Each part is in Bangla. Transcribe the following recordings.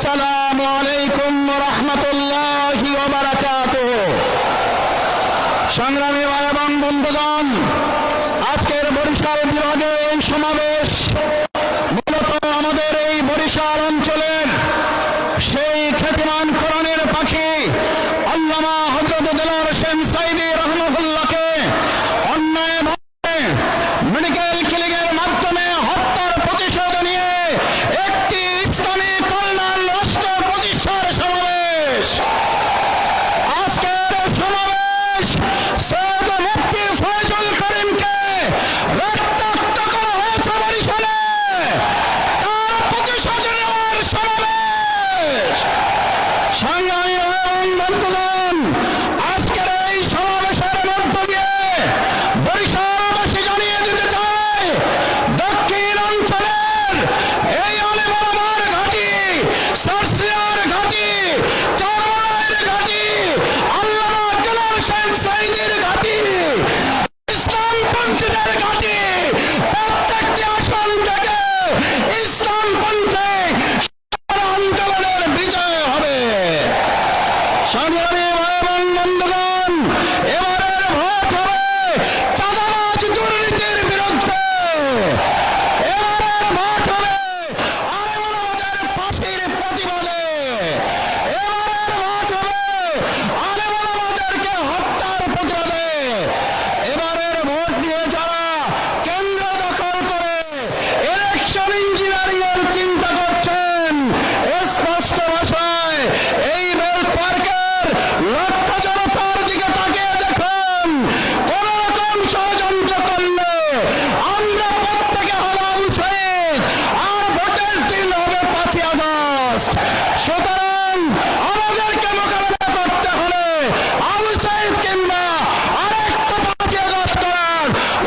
আসসালামু আলাইকুম ওয়া রাহমাতুল্লাহি ওয়া বারাকাতুহু। সংগ্রামী ভাই এবং বন্ধুগণ, আজকের বরিশাল বিভাগে এই সমাবেশ মূলত আমাদের এই বরিশাল অঞ্চলের সেই খ্যাতিমান কোরআনের পাখি আল্লামা হযরত দেলোয়ার হোসেন সাঈদী রাহমাতুল্লাহকে অন্যায়ভাবে মেডিকেল ক্লিনিকের মাধ্যমে হত্যার প্রতিশোধ নিয়ে একটি ইসলামী কল্যাণ রাষ্ট্র প্রতিষ্ঠার সমাবেশ। আজকের সমাবেশ সৈয়দ মুফতি ফয়জুল করিমকে রক্তাক্ত করা হয়েছে বরিশালে, তার প্রতিশোধ নেওয়ার সমাবেশ। সংগ্রামী বন্ধুগণ, আজকের এই সমাবেশের মধ্য দিয়ে বরিশালবাসী জানিয়ে দিতে চায়, দক্ষিণ অঞ্চলের এই আলেমার ঘাঁটি, সার্সিয়ার ঘাঁটি, চরমনাইয়ের ঘাঁটি, আল্লামা দেলোয়ার হোসেন সাঈদীর ঘাঁটি, ইসলামপন্থীদের ঘাঁটি, প্রত্যেকটি আসন থেকে ইসলামপন্থী আন্দোলনের বিজয় হবে। সংগ্রামী ভাই এবং বন্ধুগণ, এবারের ভোট হবে চাঁদাবাজ দুর্নীতির বিরুদ্ধে। এবারের ভোট হবে আলেমাদের ফাঁসির প্রতিবাদে। এবারের ভোট হবে আলেমাদেরকে হত্যার প্রতিবাদে। এবারের ভোট দিয়ে যারা কেন্দ্র দখল করে ইলেকশন ইঞ্জিনিয়ারিং এর চিন্তা করছেন, স্পষ্ট ভাষায় এই বেল্ট পার্কের লক্ষ জনতার দিকে তাকিয়ে দেখুন। কোন রকম ষড়যন্ত্র করলে আমরা প্রত্যেকে হলাম শহীদ, আর ভোটের দিন হবে 5ই আগস্ট। সুতরাং আমাদেরকে মোকাবেলা করতে হলে আবু সাঈদ কিংবা আরেকটা 5ই আগস্ট করার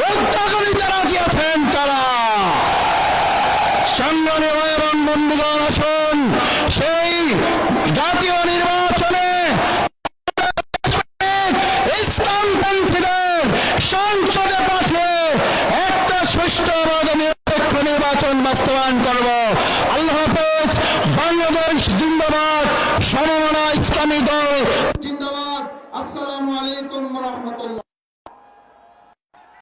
উদ্যোগী যারা দিয়েছেন তারা। সংগ্রামী ভাই এবং বন্ধুগণ, আসুন সেই জাতীয় নির্বাচনে ইসলামপন্থীদের সংসদে পাঠিয়ে একটা সুষ্ঠু এবং নিরপেক্ষ নির্বাচন বাস্তবায়ন করব। আল্লাহ হাফেজ। বাংলাদেশ জিন্দাবাদ। সমমনা ইসলামী দল